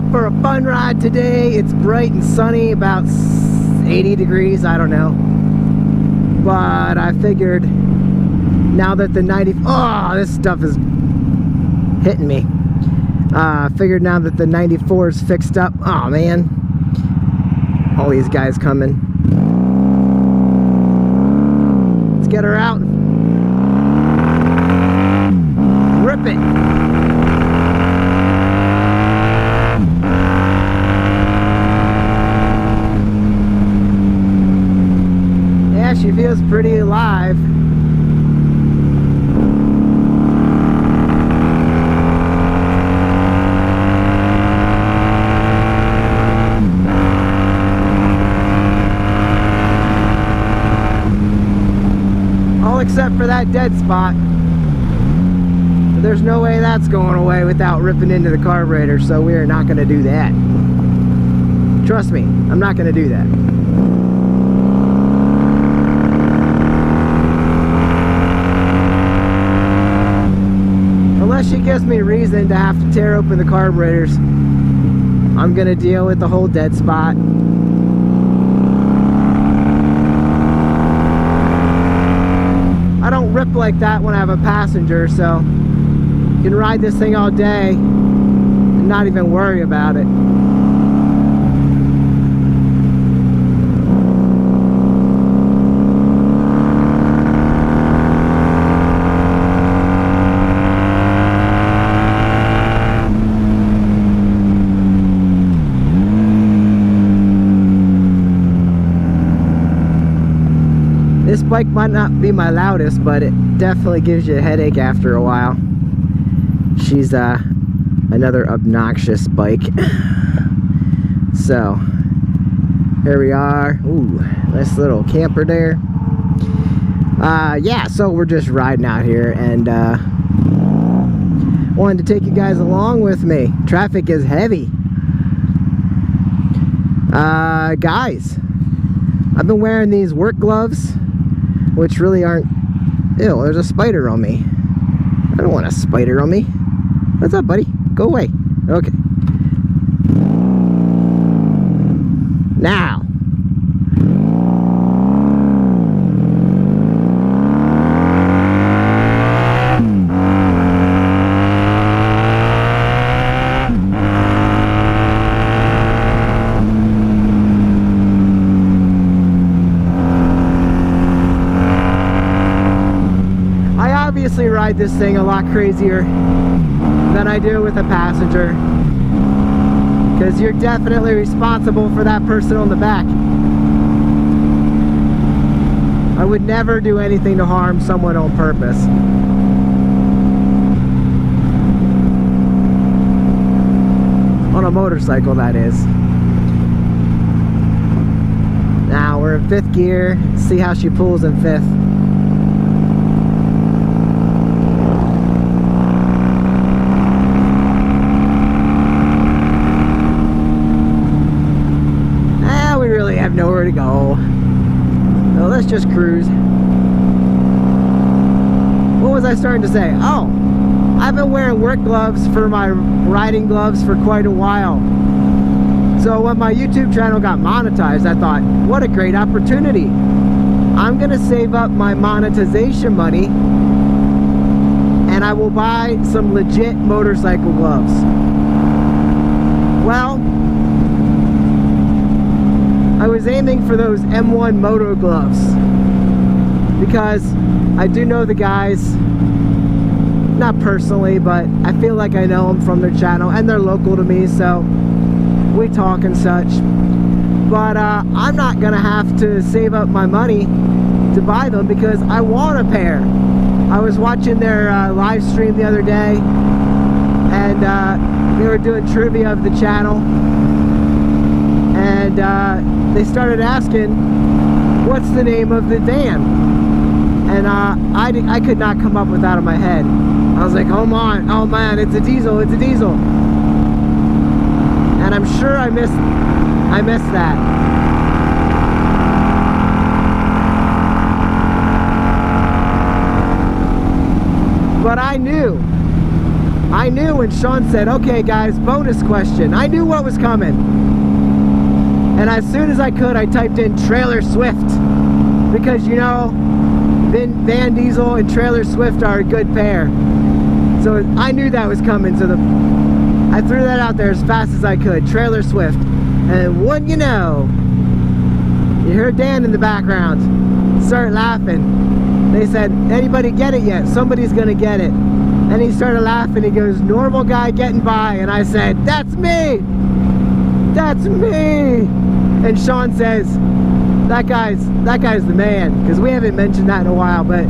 out for a fun ride today. It's bright and sunny, about 80 degrees, I don't know. But I figured now that the 90... Oh, this stuff is hitting me. Figured now that the 94 is fixed up. Oh, man. All these guys coming. Let's get her out. Rip it. Yeah, she feels pretty alive. All except for that dead spot. There's no way that's going away without ripping into the carburetor, so we are not going to do that. Trust me, I'm not going to do that. Unless she gives me reason to have to tear open the carburetors, I'm going to deal with the whole dead spot. I don't rip like that when I have a passenger, so you can ride this thing all day and not even worry about it. This bike might not be my loudest, but it definitely gives you a headache after a while. She's another obnoxious bike. So, here we are. Ooh, nice little camper there. Yeah, so we're just riding out here and wanted to take you guys along with me. Traffic is heavy. Guys, I've been wearing these work gloves, which really aren't... Ew, there's a spider on me. I don't want a spider on me. What's up, buddy? Go away. Okay. Now. Obviously ride this thing a lot crazier than I do with a passenger, because you're definitely responsible for that person on the back. I would never do anything to harm someone on purpose. On a motorcycle, that is. Now we're in 5th gear. See how she pulls in 5th. Nowhere to go. So let's just cruise. What was I starting to say? Oh, I've been wearing work gloves for my riding gloves for quite a while. So when my YouTube channel got monetized, I thought, what a great opportunity. I'm gonna save up my monetization money and I will buy some legit motorcycle gloves. Well, I was aiming for those M1 moto gloves because I do know the guys, not personally, but I feel like I know them from their channel and they're local to me, so we talk and such. But I'm not gonna have to save up my money to buy them because I want a pair. I was watching their live stream the other day and they were doing trivia of the channel, and they started asking, what's the name of the van? And I could not come up with that in my head. I was like, oh man, it's a diesel, it's a diesel. And I'm sure I missed that. But I knew I knew when Sean said, okay guys, bonus question, I knew what was coming. And as soon as I could, I typed in Trailer Swift. Because you know, Van Diesel and Trailer Swift are a good pair. So I knew that was coming, so I threw that out there as fast as I could. Trailer Swift. And wouldn't you know, you heard Dan in the background start laughing. They said, anybody get it yet? Somebody's gonna get it. And he started laughing. He goes, normal guy getting by. And I said, that's me! That's me! And Sean says, that guy's the man. Because we haven't mentioned that in a while, but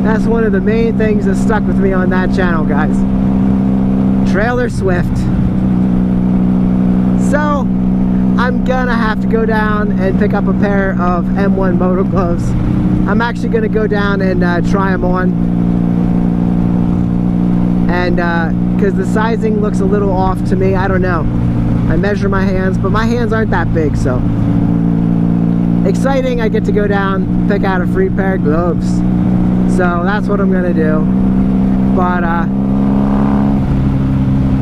that's one of the main things that stuck with me on that channel, guys. Trailer Swift. So, I'm gonna have to go down and pick up a pair of M1 moto gloves. I'm actually gonna go down and try them on. And because the sizing looks a little off to me, I don't know. I measure my hands, but my hands aren't that big, so. Exciting, I get to go down, pick out a free pair of gloves. So that's what I'm gonna do. But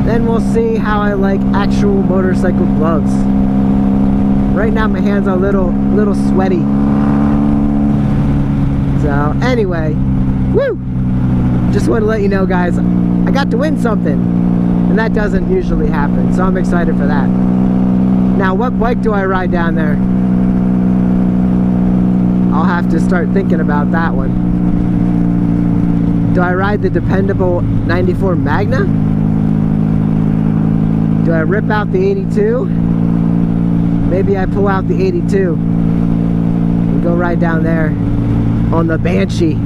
then we'll see how I like actual motorcycle gloves. Right now my hands are a little sweaty. So anyway, woo! Just want to let you know, guys, I got to win something. And that doesn't usually happen, so I'm excited for that. Now, what bike do I ride down there? I'll have to start thinking about that one. Do I ride the dependable 94 Magna? Do I rip out the 82? Maybe I pull out the 82 and go right down there on the Banshee.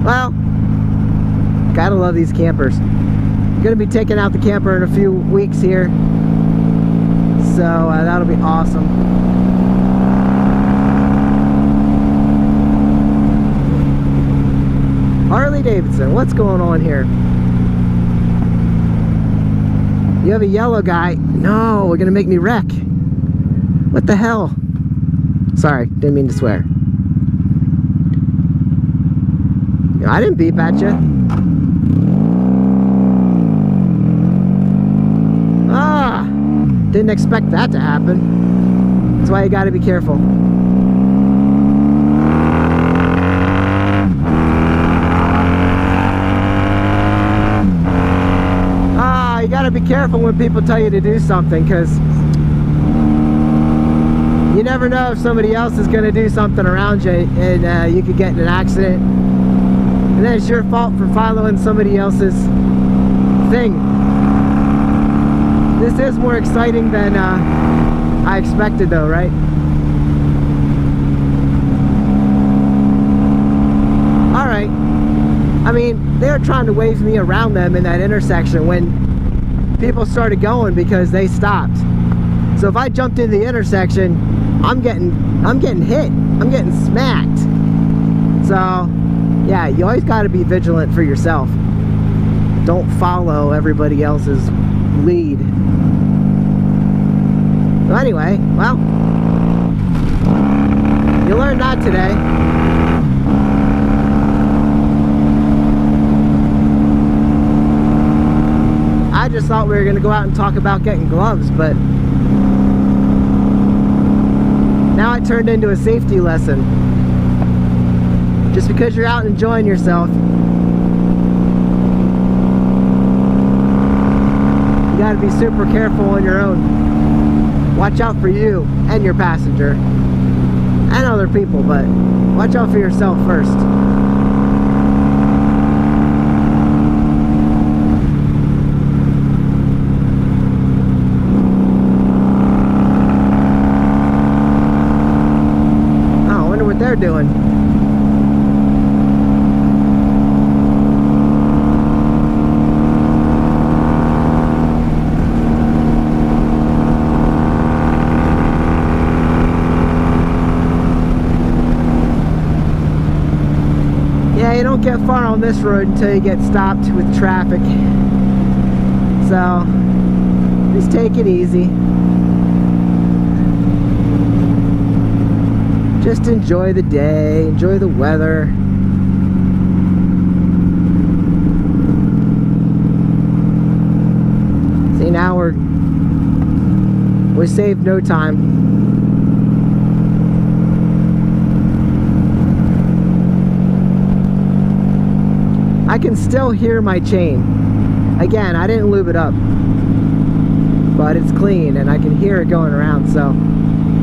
Well, gotta love these campers. I'm gonna be taking out the camper in a few weeks here, so that'll be awesome. Harley Davidson, what's going on here? You have a yellow guy. No, we're gonna make me wreck. What the hell? Sorry, didn't mean to swear. I didn't beep at you. Ah, didn't expect that to happen. That's why you gotta be careful. Ah, you gotta be careful when people tell you to do something, because you never know if somebody else is gonna do something around you and you could get in an accident. And then it's your fault for following somebody else's thing. This is more exciting than I expected though, right? Alright. I mean, they were trying to wave me around them in that intersection when people started going because they stopped. So if I jumped in the intersection, I'm getting hit. I'm getting smacked. So yeah, you always got to be vigilant for yourself. Don't follow everybody else's lead. So anyway, well, you learned that today. I just thought we were going to go out and talk about getting gloves, but now it turned into a safety lesson. Just because you're out enjoying yourself, you gotta be super careful on your own. Watch out for you and your passenger and other people, but watch out for yourself first. Oh, I wonder what they're doing. You don't get far on this road until you get stopped with traffic. So just take it easy. Just enjoy the day, enjoy the weather. We saved no time. I can still hear my chain. Again, I didn't lube it up, but it's clean and I can hear it going around, so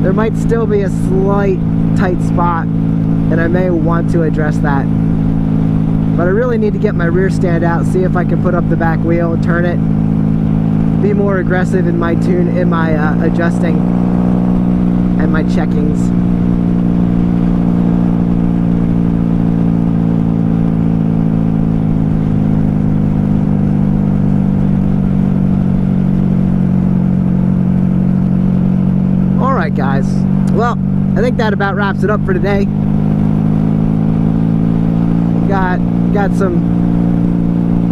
there might still be a slight tight spot and I may want to address that. But I really need to get my rear stand out, see if I can put up the back wheel, turn it, be more aggressive in my adjusting and my checkings. Alright guys, well, I think that about wraps it up for today. Got some,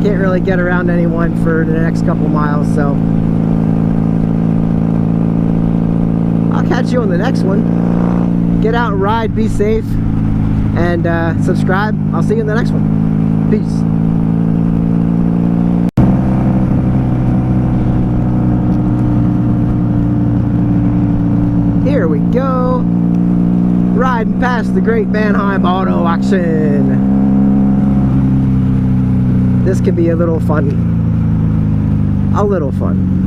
can't really get around anyone for the next couple miles, so I'll catch you on the next one. Get out and ride, be safe, and subscribe. I'll see you in the next one. Peace. Here we go, riding past the Great Mannheim Auto Auction. This could be a little fun. A little fun.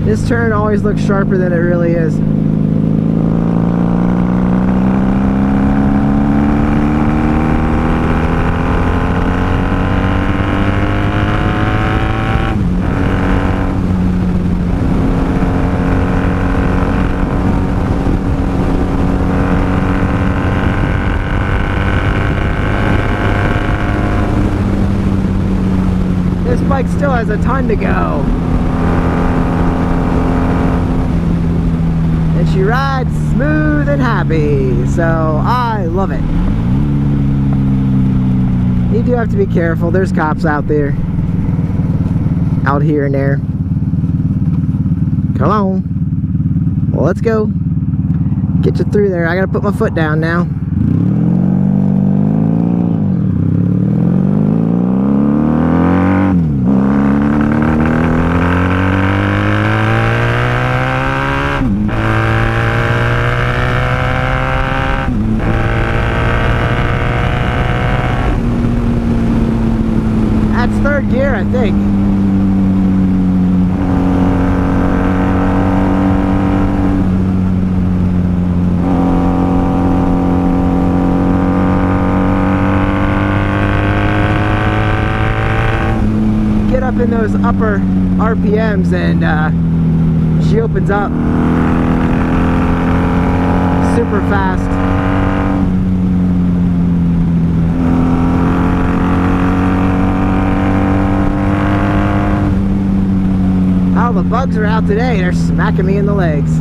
This turn always looks sharper than it really is. This bike still has a ton to go. And she rides smooth and happy, so I love it. You do have to be careful. There's cops out there. Out here and there. Come on. Well, let's go. Get you through there. I gotta put my foot down now. Third gear, I think. Get up in those upper RPMs and she opens up super fast. Oh, the bugs are out today. They're smacking me in the legs.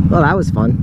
Well, that was fun.